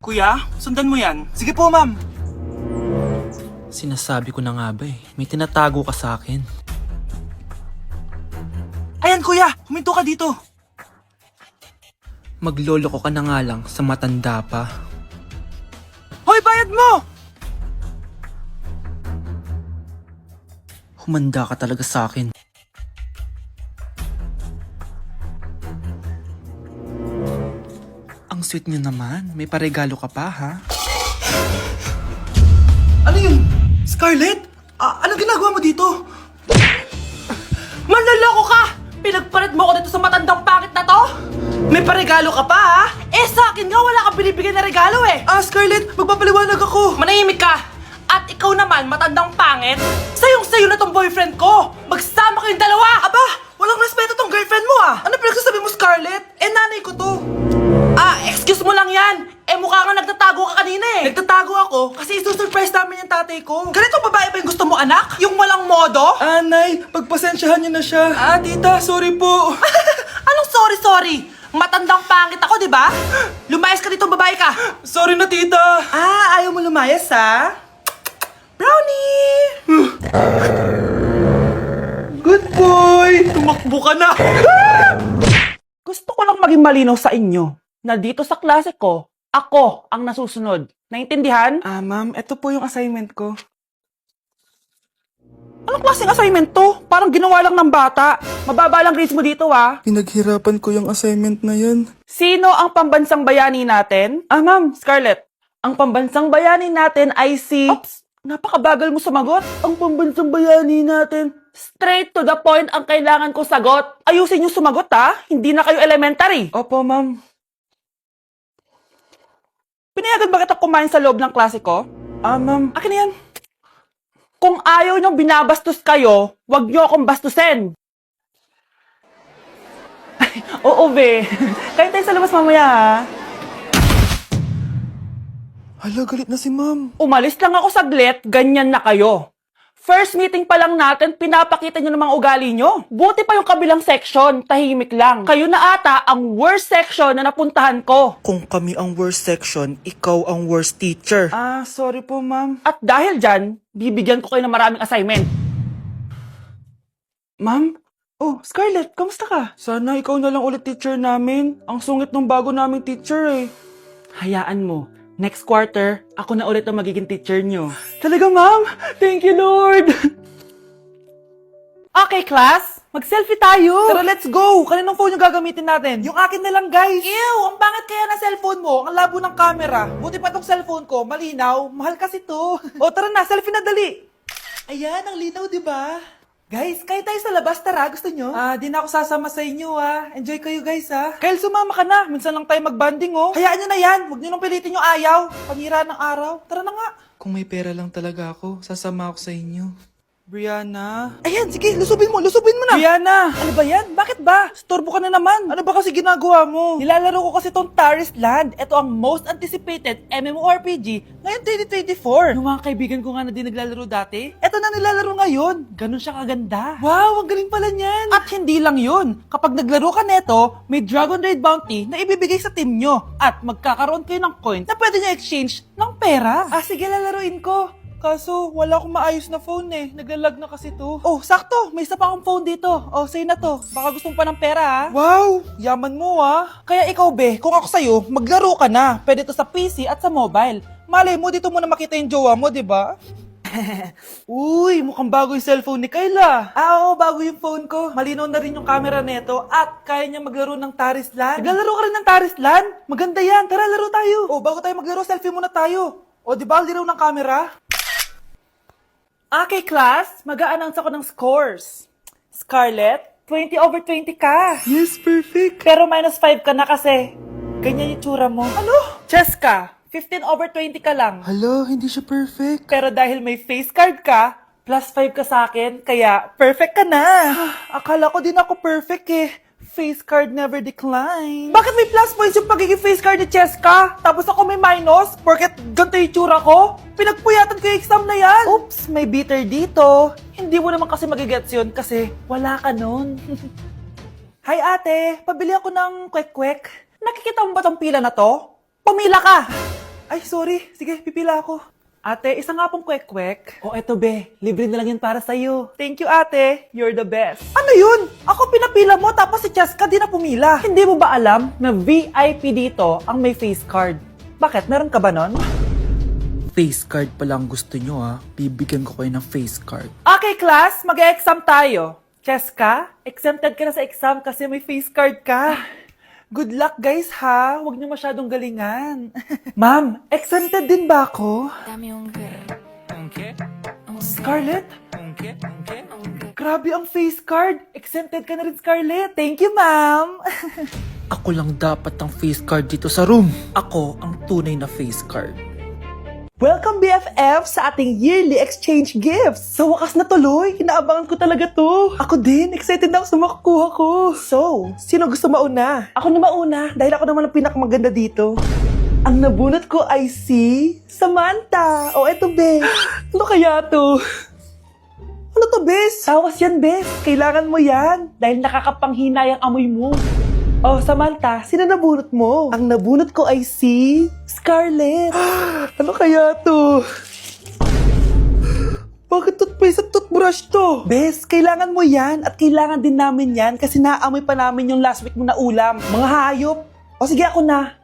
Kuya, sundan mo yan. Sige po, ma'am. Sinasabi ko na nga ba may tinatago ka sa akin. Ayan, kuya. Huminto ka dito. Magloloko ka na nga lang sa matanda pa. Hoy, bayad mo! Humanda ka talaga sa akin. Ang sweet niyo naman. May paregalo ka pa, ha? Ano yun? Scarlett? Anong ginagawa mo dito? Manloloko ka! Pinagpalit mo ko dito sa matandang pangit na to? May paregalo ka pa, ha? Sa akin nga wala kang binibigyan na regalo eh. Scarlett, magpapaliwanag ako. Manahimik ka! At ikaw naman, matandang pangit, sayong-sayo na tong boyfriend ko! Magsama kayong dalawa! Aba, walang respeto tong girlfriend mo Ano pinagsasabi mo, Scarlett? Nanay ko to. Excuse mo lang yan! Mukha kang nagtatago ka kanina eh! Nagtatago ako kasi isusurprise namin yung tatay ko. Ganito babae ba yung gusto mo, anak? Yung walang modo? Nay, pagpasensyahan niyo na siya. Tita, sorry po. Anong sorry? Matandang pangit ako, di ba? Lumayas ka dito, babae ka. Sorry na, tita. Ayaw mo lumayas, ha? Brownie! Good boy! Tumakbo ka na! Gusto ko lang maging malinaw sa inyo na dito sa klase ko, ako ang nasusunod. Naintindihan? Ma'am, ito po yung assignment ko. Anong klaseng assignment to? Parang ginawa lang ng bata. Mababa lang grades mo dito, Pinaghirapan ko yung assignment na yan. Sino ang pambansang bayani natin? Ma'am, Scarlett. Ang pambansang bayani natin ay si... Oops! Napakabagal mo sumagot. Ang pambansang bayani natin. Straight to the point ang kailangan ko sagot. Ayusin yung sumagot, Hindi na kayo elementary. Opo, ma'am. Pinayagan ba kita kumain sa loob ng klase ko? Ma'am. Akin na yan. Kung ayaw niyong binabastos kayo, wag niyo akong bastusin. Oo, be. Kain tayo sa labas mamaya, Hala, galit na si ma'am. Umalis lang ako saglit, ganyan na kayo. First meeting pa lang natin, pinapakita nyo ng mga ugali nyo. Buti pa yung kabilang section, tahimik lang. Kayo na ata ang worst section na napuntahan ko. Kung kami ang worst section, ikaw ang worst teacher. Sorry po, ma'am. At dahil dyan, bibigyan ko kayo ng maraming assignment. Ma'am? Oh, Scarlett, kamusta ka? Sana ikaw na lang ulit teacher namin. Ang sungit ng bago naming teacher eh. Hayaan mo. Next quarter, ako na ulit ang magiging teacher nyo. Talaga, ma'am? Thank you, Lord! Okay, class. Mag-selfie tayo. Tara, let's go. Kaninong phone yung gagamitin natin? Yung akin na lang, guys. Ew, ang pangit kaya na cellphone mo. Ang labo ng camera. Buti pa tong cellphone ko. Malinaw. Mahal kasi to. O, tara na. Selfie na dali. Ayan, ang linaw, di ba? Guys, kayo tayo sa labas, tara. Gusto nyo? Di na ako sasama sa inyo, Enjoy kayo, guys, Kyle, sumama ka na. Minsan lang tayo mag-banding, Hayaan nyo na yan. Huwag nyo nang pilitin yung ayaw. Panira ng araw. Tara na nga. Kung may pera lang talaga ako, sasama ako sa inyo. Brianna? Ayan, sige, lusubin mo na. Brianna! Ano ba yan? Bakit ba? Storbo ka na naman. Ano ba kasi ginagawa mo? Nilalaro ko kasi tong Taris Land. Ito ang most anticipated MMORPG ngayon 2024. Yung mga kaibigan ko nga na di naglalaro dati, ito na nilalaro ngayon. Ganun siya kaganda. Wow, ang galing pala niyan. At hindi lang yun. Kapag naglaro ka neto, may Dragon Raid Bounty na ibibigay sa team nyo. At magkakaroon kayo ng coins na pwede nyo exchange ng pera. Sige, lalaruin ko. Kaso, wala akong maayos na phone Naglalag na kasi to. Oh, sakto! May isa pa akong phone dito. Oh, sa'yo na to. Baka gusto mo pa ng pera, Wow! Yaman mo, Kaya ikaw, be, kung ako sa'yo, maglaro ka na. Pwede to sa PC at sa mobile. Malay mo, dito mo na makita yung jowa mo, di ba? Uy, mukhang bago yung cellphone ni Kayla. Oo, bago yung phone ko. Malinaw na rin yung camera neto at kaya niya maglaro ng Taris Land. Naglalaro ka rin ng Taris Land? Maganda yan. Tara, laro tayo. Oh, bago tayo maglaro, selfie muna tayo. O, di ba, liraw ng camera? Okay, class. Mag-a-announce ako ng scores. Scarlett, 20/20 ka. Yes, perfect. Pero -5 ka na kasi. Ganyan yung tsura mo. Ano? Cheska, 15/20 ka lang. Hala, hindi siya perfect. Pero dahil may face card ka, +5 ka sa akin, kaya perfect ka na. Akala ko din ako perfect Face card never decline. Bakit may plus points yung pagiging face card ni Cheska? Tapos ako may minus? Porket ganito yung tsura ko? Pinagpuyatan ko yung exam na yan. Oops, may bitter dito. Hindi mo naman kasi magigets yun kasi wala ka nun. Hi ate, pabili ako ng kwek-kwek. Nakikita mo ba tong pila na to? Pumila ka! Ay, sorry. Sige, pipila ako. Ate, isa nga pong kwek-kwek. Oh, eto be. Libre na lang yun para sa'yo. Thank you, ate. You're the best. Ano yun? Ako pinapila mo, tapos si Cheska di na pumila. Hindi mo ba alam na VIP dito ang may face card? Bakit? Meron ka ba nun? Face card pala ang gusto nyo ha. Bibigyan ko kayo ng face card. Okay, class. Mag-e-exam tayo. Cheska, exempted ka na sa exam kasi may face card ka. Good luck, guys, ha? Huwag niyo masyadong galingan. Ma'am, exempted din ba ako? Dame un que, Scarlett? Grabe ang face card. Exempted ka na rin, Scarlett. Thank you, ma'am. Ako lang dapat ang face card dito sa room. Ako ang tunay na face card. Welcome, BFF, sa ating yearly exchange gifts. Sa wakas na tuloy, inaabangan ko talaga to. Ako din, excited na ako sa makukuha ko. So, sino gusto mauna? Ako na mauna, dahil ako naman ang pinakamaganda dito. Ang nabunot ko ay si Samantha. O, eto, Bes. Ano kaya to? Ano to, Bes? Tawas yan, Bes. Kailangan mo yan. Dahil nakakapanghina yung amoy mo. Oh, Samantha, sino nabunot mo? Ang nabunot ko ay si Scarlett. Ano kaya to? Bakit toothpaste at toothbrush to? Bes, kailangan mo yan at kailangan din namin yan kasi naamoy pa namin yung last week mo na ulam. Mga hayop. O sige, ako na.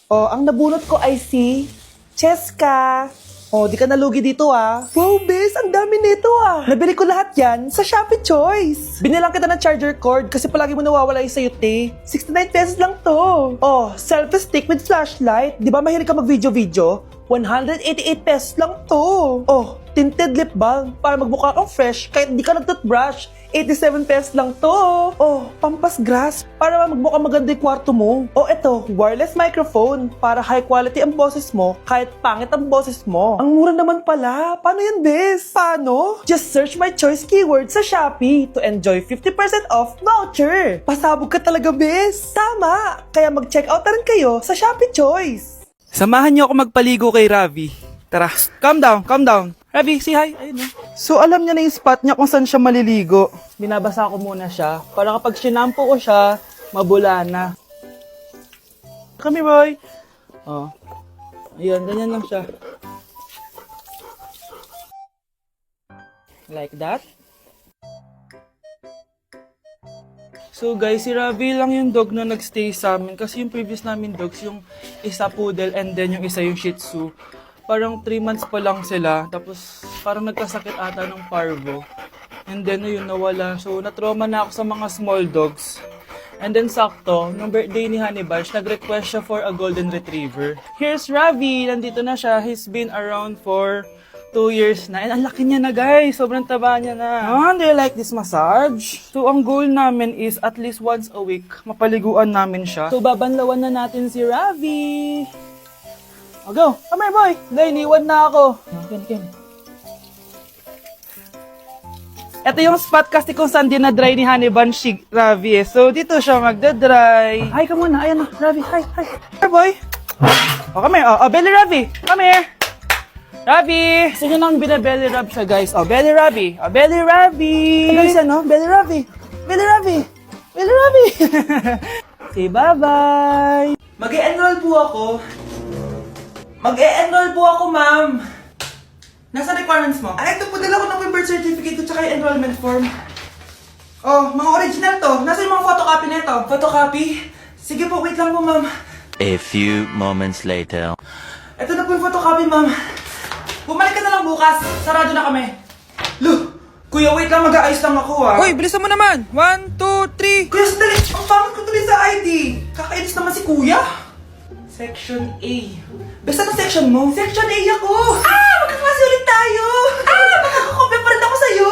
O, ang nabunot ko ay si Cheska. O, di ka nalugi dito ah. Wow, Bes, ang dami nito ah. Nabili ko lahat yan sa Shopee Choice. Binilang kita ng charger cord kasi palagi mo nawawala yung sayo, te. 69 pesos lang to. Oh, selfie stick with flashlight. Di ba mahilig ka mag-video-video? 188 pesos lang to. Oh, tinted lip balm para magmukha kang fresh kahit di ka nag-toothbrush. 87 pesos lang to. Oh, pampas grass para magmukha maganda yung kwarto mo. Oh, eto, wireless microphone para high quality ang boses mo kahit pangit ang boses mo. Ang mura naman pala. Paano yan, Bes? Paano? Just search my choice keyword sa Shopee to enjoy 50% off voucher. Pasabog ka talaga, Bes. Tama. Kaya mag-check out na rin kayo sa Shopee Choice. Samahan niyo ako magpaligo kay Ravi. Tara, calm down, calm down. Ravi, say hi. Ayun, so, alam niya na yung spot niya kung saan siya maliligo. Binabasa ko muna siya para kapag sinampo ko siya, mabula na. Come here, boy. Oh. Ayan, ganyan lang siya. Like that. So guys, si Ravi lang yung dog na nagstay sa amin kasi yung previous namin dogs, yung isa poodle and then yung isa yung shih tzu. Parang 3 months pa lang sila, tapos parang nagkasakit ata ng parvo. And then yun, nawala. So natrauma na ako sa mga small dogs. And then sakto, nung birthday ni Honey Bunch, nag-request siya for a golden retriever. Here's Ravi, nandito na siya. He's been around for 2 years na. And ang laki niya na, guys. Sobrang taba niya na. Oh, do you like this massage? So, ang goal namin is at least once a week, mapaliguan namin siya. So, babanlawan na natin si Ravi. Oh, go. Come here, boy. Dahil iniwan na ako. Ken. Ito yung spot kasi kung saan dinadry ni Honey Bunch si Ravi. So, dito siya magdadry. Hi ka muna. Ayan, Ravi. Hi. Here, boy. Oh, come here. Oh, belly Ravi. Come here. Ravi! Gusto nyo nang binabelly rub siya, guys. Oh, belly Ravi. Oh, belly Ravi. Guys, ano? Belly Ravi. Belly Ravi. Belly Ravi. Say bye-bye. Mag-e-enroll po ako. Mag-e-enroll po ako, ma'am. Nasa requirements mo? Ay, ito po, dala ko ng birth certificate ko tsaka yung enrollment form. Oh, mga original to. Nasa yung mga photocopy nito? Photocopy? Sige po, wait lang po, ma'am. A few moments later. Ito na po yung photocopy, ma'am. Bumalik ka na lang bukas. Sarado na kami. Lo, kuya, wait lang. Mag-aayos lang ako, ah. Hoy, bilisan mo naman! 1, 2, 3! Kuya, sandali. Ang pangit ko tuloy sa ID. Kakainis naman si kuya. Section A. Basta na section mo? Section A ako. Ah! Magkaklase ulit tayo. Ah! Makakakopya pa rin ako sa'yo.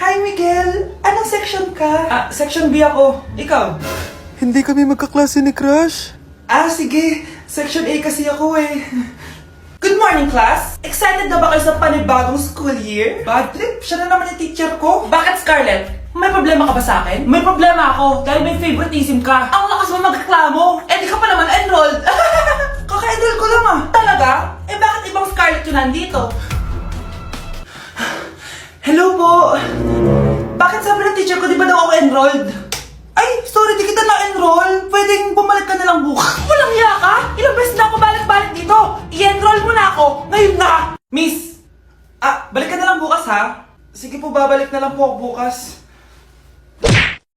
Hi, Miguel. Anong section ka? Ah, section B ako. Ikaw? Hindi kami magkaklase ni Crush. Ah, sige. Section A kasi ako eh. Good morning, class! Excited na ba kayo sa panibagong school year? Bad trip? Siya na naman yung teacher ko. Bakit, Scarlett? May problema ka ba sa akin? May problema ako dahil may favoritism ka. Ang lakas mo magreklamo. Eh, di ka pa naman enrolled. Kaka-enroll ko lang ah. Talaga? Eh, bakit ibang Scarlett yun nandito? Hello po. Bakit sabi ng teacher ko, di ba daw ako enrolled? Ay, sorry, di kita na-enroll. Pwedeng bumalik ka na lang bukas. Walang ha? Sige po, babalik na lang po ako bukas.